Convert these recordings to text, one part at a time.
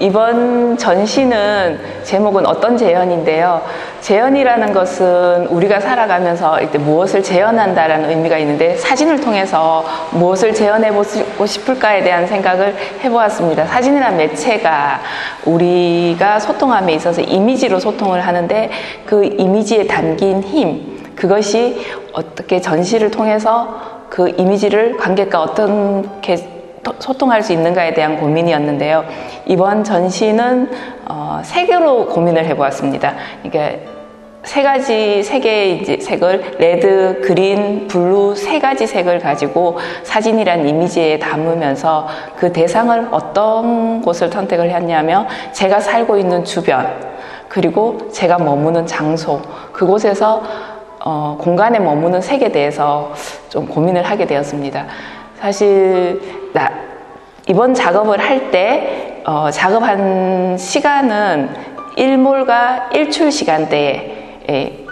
이번 전시는 제목은 어떤 재현인데요. 재현이라는 것은 우리가 살아가면서 이때 무엇을 재현한다라는 의미가 있는데, 사진을 통해서 무엇을 재현해보고 싶을까에 대한 생각을 해보았습니다. 사진이라는 매체가 우리가 소통함에 있어서 이미지로 소통을 하는데, 그 이미지에 담긴 힘, 그것이 어떻게 전시를 통해서 그 이미지를 관객과 어떻게 소통할 수 있는가에 대한 고민이었는데요. 이번 전시는 세 개로 고민을 해보았습니다. 그러니까 세 개의 이제 색을, 레드, 그린, 블루 세 가지 색을 가지고 사진이란 이미지에 담으면서 그 대상을 어떤 곳을 선택을 했냐면, 제가 살고 있는 주변, 그리고 제가 머무는 장소, 그곳에서 공간에 머무는 색에 대해서 좀 고민을 하게 되었습니다. 사실 이번 작업을 할 때 작업한 시간은 일몰과 일출 시간대에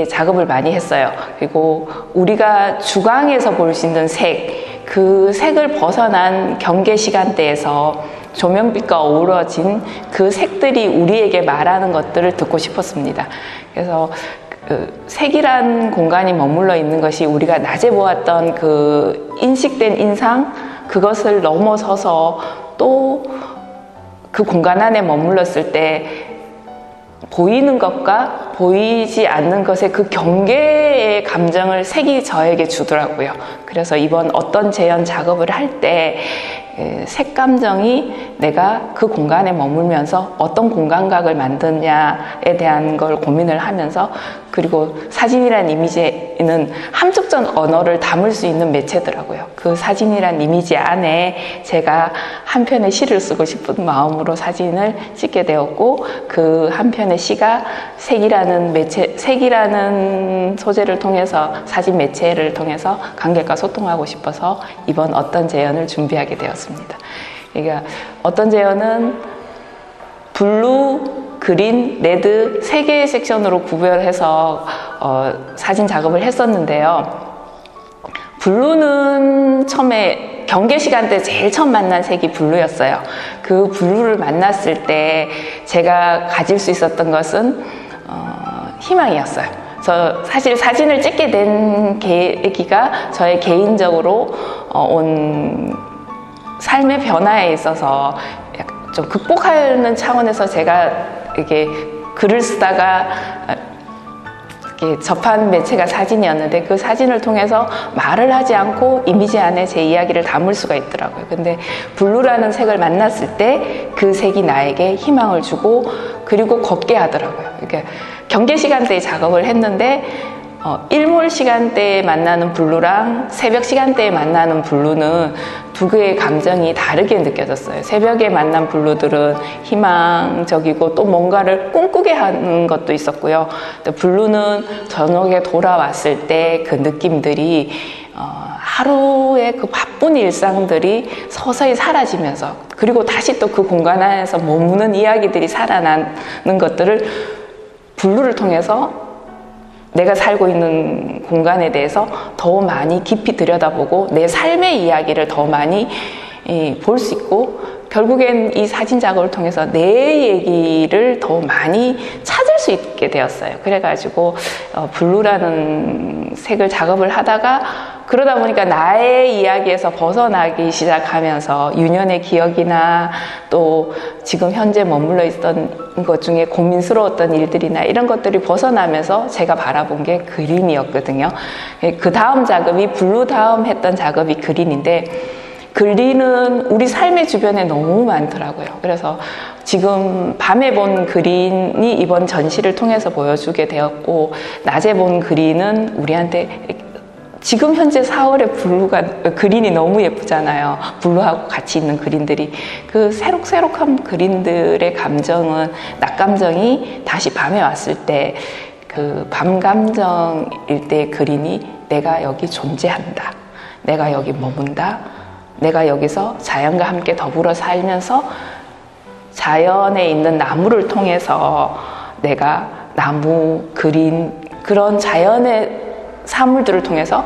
작업을 많이 했어요. 그리고 우리가 주광에서 볼 수 있는 색, 그 색을 벗어난 경계 시간대에서 조명빛과 어우러진 그 색들이 우리에게 말하는 것들을 듣고 싶었습니다. 그래서 색이란 공간이 머물러 있는 것이 우리가 낮에 보았던 그 인식된 인상, 그것을 넘어서서 또 그 공간 안에 머물렀을 때 보이는 것과 보이지 않는 것의 그 경계의 감정을 색이 저에게 주더라고요. 그래서 이번 어떤 재현 작업을 할 때 색 감정이 내가 그 공간에 머물면서 어떤 공간각을 만드냐에 대한 걸 고민을 하면서, 그리고 사진이란 이미지는 함축적 언어를 담을 수 있는 매체더라고요. 그 사진이란 이미지 안에 제가 한 편의 시를 쓰고 싶은 마음으로 사진을 찍게 되었고, 그 한 편의 시가 색이라는 매체, 색이라는 소재를 통해서, 사진 매체를 통해서 관객과 소통하고 싶어서 이번 어떤 재현을 준비하게 되었습니다. 그러니까 어떤 재현은 블루, 그린, 레드 세 개의 섹션으로 구별해서 사진 작업을 했었는데요. 블루는 처음에 경계 시간대 제일 처음 만난 색이 블루였어요. 그 블루를 만났을 때 제가 가질 수 있었던 것은 희망이었어요. 저 사실 사진을 찍게 된 계기가 저의 개인적으로 온 삶의 변화에 있어서 좀 극복하는 차원에서 제가 이렇게 글을 쓰다가 이렇게 접한 매체가 사진이었는데, 그 사진을 통해서 말을 하지 않고 이미지 안에 제 이야기를 담을 수가 있더라고요. 근데 블루라는 색을 만났을 때 그 색이 나에게 희망을 주고, 그리고 걷게 하더라고요. 그러니까 경계 시간대에 작업을 했는데 일몰 시간대에 만나는 블루랑 새벽 시간대에 만나는 블루는 두 개의 감정이 다르게 느껴졌어요. 새벽에 만난 블루들은 희망적이고 또 뭔가를 꿈꾸게 하는 것도 있었고요. 또 블루는 저녁에 돌아왔을 때 그 느낌들이 하루의 그 바쁜 일상들이 서서히 사라지면서, 그리고 다시 또 그 공간 안에서 머무는 이야기들이 살아나는 것들을 블루를 통해서 내가 살고 있는 공간에 대해서 더 많이 깊이 들여다보고 내 삶의 이야기를 더 많이 볼 수 있고, 결국엔 이 사진 작업을 통해서 내 얘기를 더 많이 찾을 수 있게 되었어요. 그래가지고 블루라는 색을 작업을 하다가, 그러다 보니까 나의 이야기에서 벗어나기 시작하면서 유년의 기억이나 또 지금 현재 머물러 있던 것 중에 고민스러웠던 일들이나 이런 것들이 벗어나면서 제가 바라본 게 그린이었거든요. 그 다음 작업이, 블루 다음 했던 작업이 그린인데, 그린은 우리 삶의 주변에 너무 많더라고요. 그래서 지금 밤에 본 그린이 이번 전시를 통해서 보여주게 되었고, 낮에 본 그린은 우리한테, 지금 현재 4월에 그린이 너무 예쁘잖아요. 블루하고 같이 있는 그린들이. 그 새록새록한 그린들의 감정은, 낮 감정이 다시 밤에 왔을 때 그 밤 감정일 때 그린이, 내가 여기 존재한다, 내가 여기 머문다, 내가 여기서 자연과 함께 더불어 살면서 자연에 있는 나무를 통해서 내가 나무, 그린, 그런 자연의 사물들을 통해서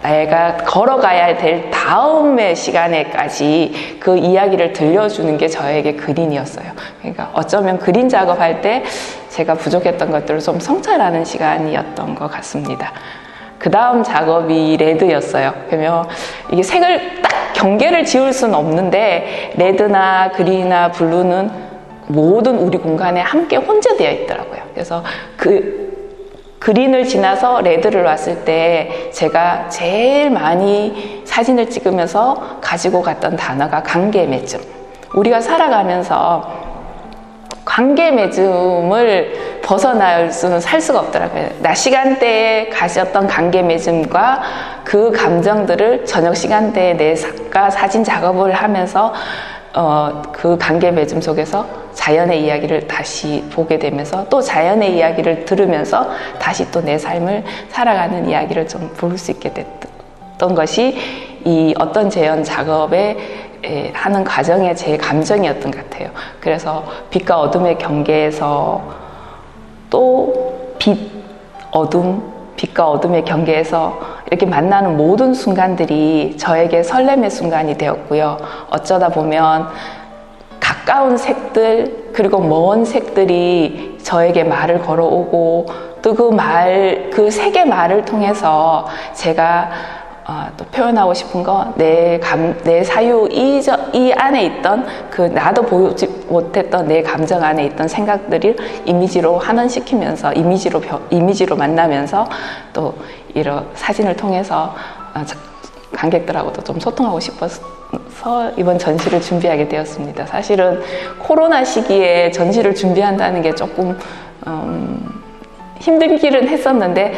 내가 걸어가야 될 다음의 시간에까지 그 이야기를 들려주는 게 저에게 그린이었어요. 그러니까 어쩌면 그린 작업할 때 제가 부족했던 것들을 좀 성찰하는 시간이었던 것 같습니다. 그 다음 작업이 레드였어요. 그러면 이게 색을 딱 경계를 지을 수는 없는데 레드나 그린이나 블루는 모든 우리 공간에 함께 혼재되어 있더라고요. 그래서 그린을 지나서 레드를 왔을 때 제가 제일 많이 사진을 찍으면서 가지고 갔던 단어가 관계 맺음. 우리가 살아가면서 관계 맺음을 벗어날 수는 살 수가 없더라고요. 낮 시간대에 가졌던 관계 맺음과 그 감정들을 저녁 시간대에 내가 사진 작업을 하면서 그 관계 맺음 속에서 자연의 이야기를 다시 보게 되면서 또 자연의 이야기를 들으면서 다시 또 내 삶을 살아가는 이야기를 좀 볼 수 있게 됐던 것이 이 어떤 재현 작업에 하는 과정의 제 감정이었던 것 같아요. 그래서 빛과 어둠의 경계에서 또 빛과 어둠의 경계에서 이렇게 만나는 모든 순간들이 저에게 설렘의 순간이 되었고요. 어쩌다 보면 가까운 색들 그리고 먼 색들이 저에게 말을 걸어오고 또 그 색의 말을 통해서 제가 또 표현하고 싶은 거 내 사유 이 안에 있던 그 나도 보지 못했던 내 감정 안에 있던 생각들을 이미지로 환원시키면서 이미지로 만나면서 또 이런 사진을 통해서 관객들하고도 좀 소통하고 싶어서 이번 전시를 준비하게 되었습니다. 사실은 코로나 시기에 전시를 준비한다는 게 조금 힘들기는 했었는데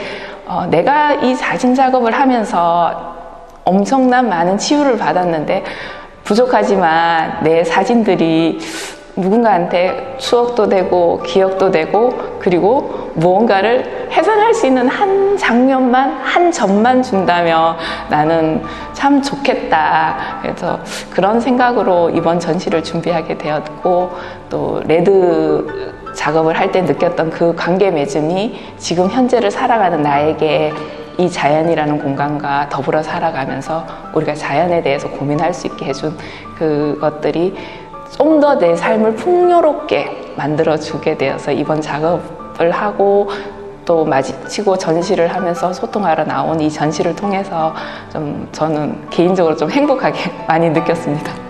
내가 이 사진 작업을 하면서 엄청난 많은 치유를 받았는데 부족하지만 내 사진들이 누군가한테 추억도 되고 기억도 되고 그리고 무언가를 해석할 수 있는 한 장면만 한 점만 준다면 나는 참 좋겠다. 그래서 그런 생각으로 이번 전시를 준비하게 되었고 또 레드 작업을 할 때 느꼈던 그 관계 맺음이 지금 현재를 살아가는 나에게 이 자연이라는 공간과 더불어 살아가면서 우리가 자연에 대해서 고민할 수 있게 해준 그것들이 좀 더 내 삶을 풍요롭게 만들어주게 되어서 이번 작업을 하고 또 마치고 전시를 하면서 소통하러 나온 이 전시를 통해서 좀 저는 개인적으로 좀 행복하게 많이 느꼈습니다.